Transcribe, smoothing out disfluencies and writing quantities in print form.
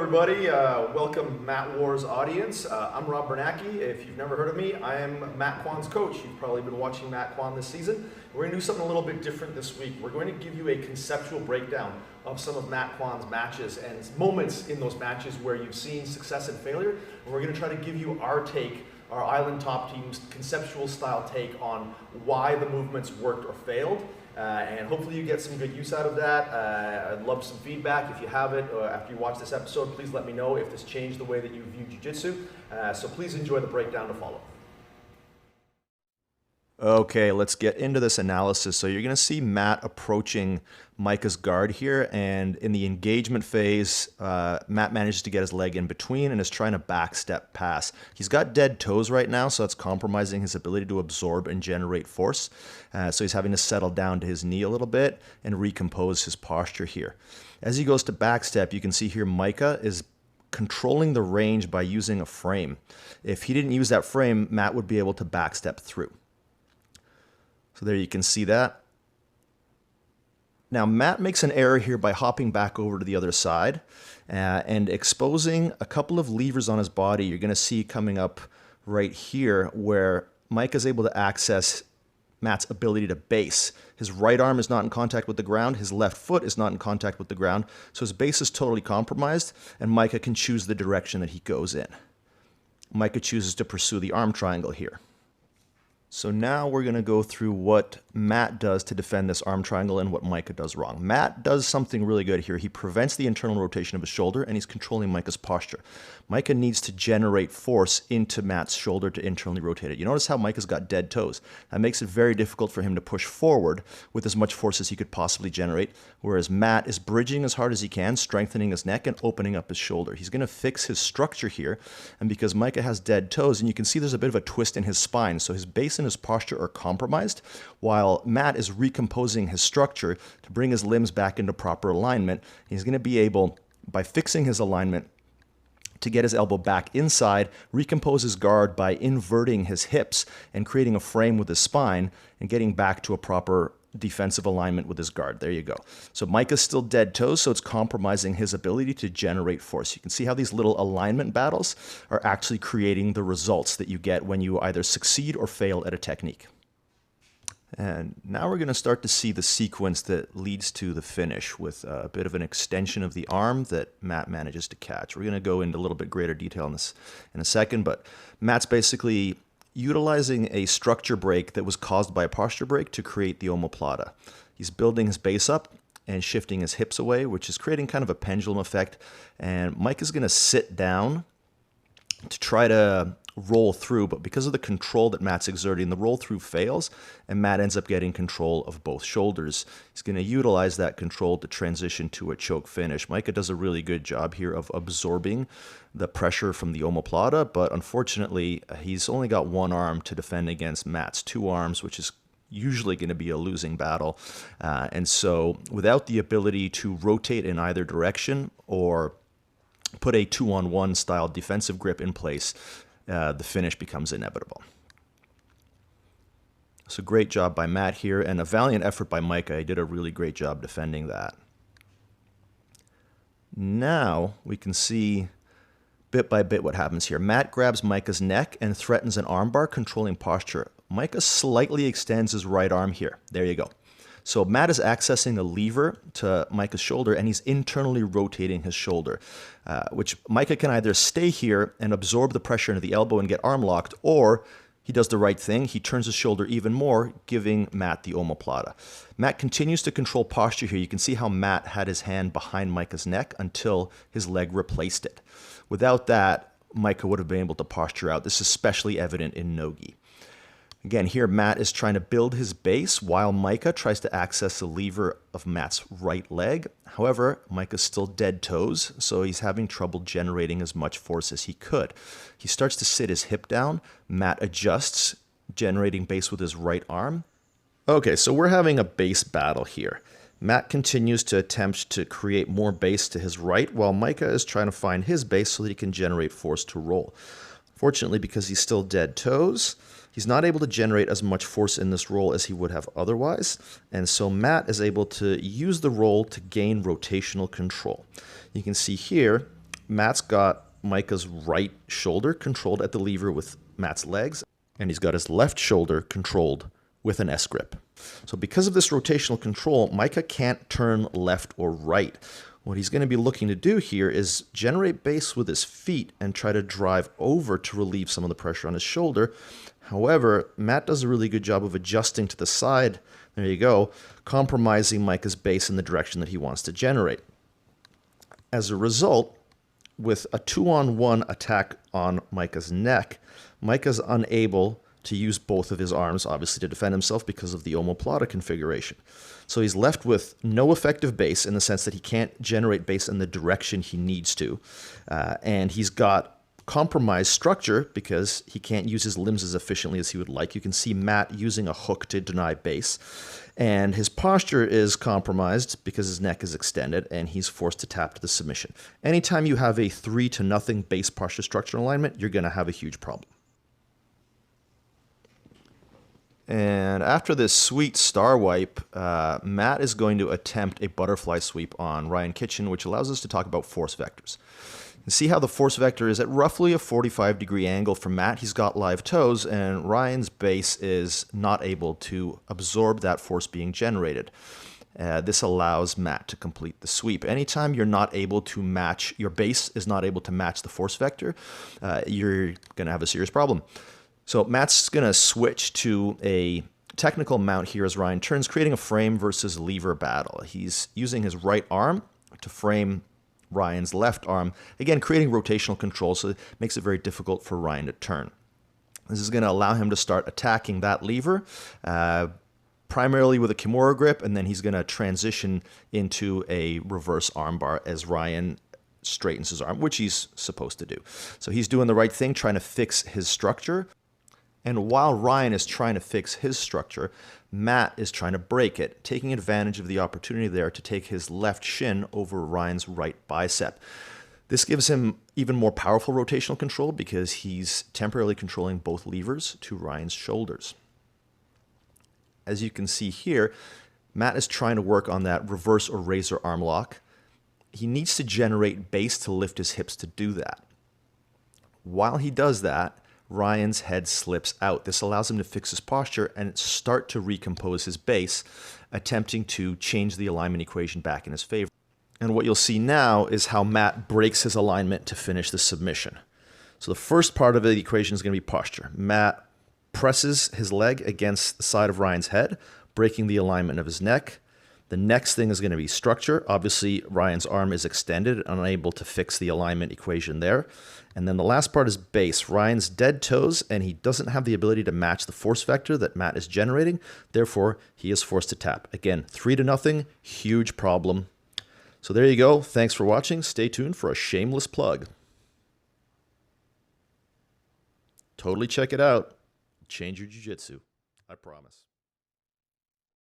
everybody. Welcome, Matt Wars audience. I'm Rob Biernacki. If you've never heard of me, I am Matt Kwan's coach. You've probably been watching Matt Kwan this season. We're going to do something a little bit different this week. We're going to give you a conceptual breakdown of some of Matt Kwan's matches and moments in those matches where you've seen success and failure. And we're going to try to give you our take, our Island Top Team's conceptual style take on why the movements worked or failed. And hopefully you get some good use out of that. I'd love some feedback. If you have it after you watch this episode, please let me know if this changed the way that you view Jiu Jitsu. So please enjoy the breakdown to follow. Okay, let's get into this analysis. So you're going to see Matt approaching Micah's guard here, and in the engagement phase, Matt manages to get his leg in between and is trying to backstep pass. He's got dead toes right now, so that's compromising his ability to absorb and generate force. So he's having to settle down to his knee a little bit and recompose his posture here. As he goes to backstep, you can see here Micah is controlling the range by using a frame. If he didn't use that frame, Matt would be able to backstep through. So there you can see that. Now Matt makes an error here by hopping back over to the other side and exposing a couple of levers on his body. You're going to see coming up right here where Mike is able to access Matt's ability to base. His right arm is not in contact with the ground. His left foot is not in contact with the ground. So his base is totally compromised, and Micah can choose the direction that he goes in. Micah chooses to pursue the arm triangle here. So now we're going to go through what Matt does to defend this arm triangle and what Micah does wrong. Matt does something really good here. He prevents the internal rotation of his shoulder, and he's controlling Micah's posture. Micah needs to generate force into Matt's shoulder to internally rotate it. You notice how Micah's got dead toes. That makes it very difficult for him to push forward with as much force as he could possibly generate, whereas Matt is bridging as hard as he can, strengthening his neck and opening up his shoulder. He's going to fix his structure here, and because Micah has dead toes, and you can see there's a bit of a twist in his spine, so his base and his posture are compromised, while Matt is recomposing his structure to bring his limbs back into proper alignment. He's going to be able, by fixing his alignment, to get his elbow back inside, recompose his guard by inverting his hips and creating a frame with his spine and getting back to a proper defensive alignment with his guard. There you go. So Micah's still dead toes, so it's compromising his ability to generate force. You can see how these little alignment battles are actually creating the results that you get when you either succeed or fail at a technique. And now we're going to start to see the sequence that leads to the finish with a bit of an extension of the arm that Matt manages to catch. We're going to go into a little bit greater detail on this in a second, but Matt's basically utilizing a structure break that was caused by a posture break to create the omoplata. He's building his base up and shifting his hips away, which is creating kind of a pendulum effect. And Mike is going to sit down to try to roll through, but because of the control that Matt's exerting, the roll through fails, and Matt ends up getting control of both shoulders. He's going to utilize that control to transition to a choke finish. Micah does a really good job here of absorbing the pressure from the omoplata, but unfortunately, he's only got one arm to defend against Matt's two arms, which is usually going to be a losing battle. And so without the ability to rotate in either direction or put a two-on-one style defensive grip in place, the finish becomes inevitable. So great job by Matt here, and a valiant effort by Micah. He did a really great job defending that. Now we can see bit by bit what happens here. Matt grabs Micah's neck and threatens an armbar, controlling posture. Micah slightly extends his right arm here. There you go. So Matt is accessing a lever to Micah's shoulder, and he's internally rotating his shoulder, which Micah can either stay here and absorb the pressure into the elbow and get arm locked, or he does the right thing. He turns his shoulder even more, giving Matt the omoplata. Matt continues to control posture here. You can see how Matt had his hand behind Micah's neck until his leg replaced it. Without that, Micah would have been able to posture out. This is especially evident in nogi. Again, here Matt is trying to build his base while Micah tries to access the lever of Matt's right leg. However, Micah's still dead toes, so he's having trouble generating as much force as he could. He starts to sit his hip down. Matt adjusts, generating base with his right arm. Okay, so we're having a base battle here. Matt continues to attempt to create more base to his right, while Micah is trying to find his base so that he can generate force to roll. Fortunately, because he's still dead toes, he's not able to generate as much force in this roll as he would have otherwise, and so Matt is able to use the roll to gain rotational control. You can see here, Matt's got Micah's right shoulder controlled at the lever with Matt's legs, and he's got his left shoulder controlled with an S grip. So because of this rotational control, Micah can't turn left or right. What he's going to be looking to do here is generate base with his feet and try to drive over to relieve some of the pressure on his shoulder. However, Matt does a really good job of adjusting to the side, there you go, compromising Micah's base in the direction that he wants to generate. As a result, with a 2-on-1 attack on Micah's neck, Micah's unable to use both of his arms, obviously, to defend himself because of the omoplata configuration. So he's left with no effective base in the sense that he can't generate base in the direction he needs to. And he's got compromised structure because he can't use his limbs as efficiently as he would like. You can see Matt using a hook to deny base. And his posture is compromised because his neck is extended and he's forced to tap to the submission. Anytime you have a 3-0 base posture structure alignment, you're going to have a huge problem. And after this sweet star wipe, Matt is going to attempt a butterfly sweep on Ryan Kitchen, which allows us to talk about force vectors. You see how the force vector is at roughly a 45-degree angle from Matt. He's got live toes, and Ryan's base is not able to absorb that force being generated. This allows Matt to complete the sweep. Anytime you're not able to match, your base is not able to match the force vector, you're going to have a serious problem. So Matt's going to switch to a technical mount here as Ryan turns, creating a frame versus lever battle. He's using his right arm to frame Ryan's left arm, again creating rotational control, so it makes it very difficult for Ryan to turn. This is going to allow him to start attacking that lever, primarily with a Kimura grip, and then he's going to transition into a reverse armbar as Ryan straightens his arm, which he's supposed to do. So he's doing the right thing, trying to fix his structure. And while Ryan is trying to fix his structure, Matt is trying to break it, taking advantage of the opportunity there to take his left shin over Ryan's right bicep. This gives him even more powerful rotational control because he's temporarily controlling both levers to Ryan's shoulders. As you can see here, Matt is trying to work on that reverse or razor arm lock. He needs to generate base to lift his hips to do that. While he does that, Ryan's head slips out. This allows him to fix his posture and start to recompose his base, attempting to change the alignment equation back in his favor. And what you'll see now is how Matt breaks his alignment to finish the submission. So the first part of the equation is going to be posture. Matt presses his leg against the side of Ryan's head, breaking the alignment of his neck. The next thing is going to be structure. Obviously, Ryan's arm is extended, unable to fix the alignment equation there. And then the last part is base. Ryan's dead toes, and he doesn't have the ability to match the force vector that Matt is generating. Therefore, he is forced to tap. Again, 3-0, huge problem. So there you go. Thanks for watching. Stay tuned for a shameless plug. Totally check it out. Change your jiu-jitsu. I promise.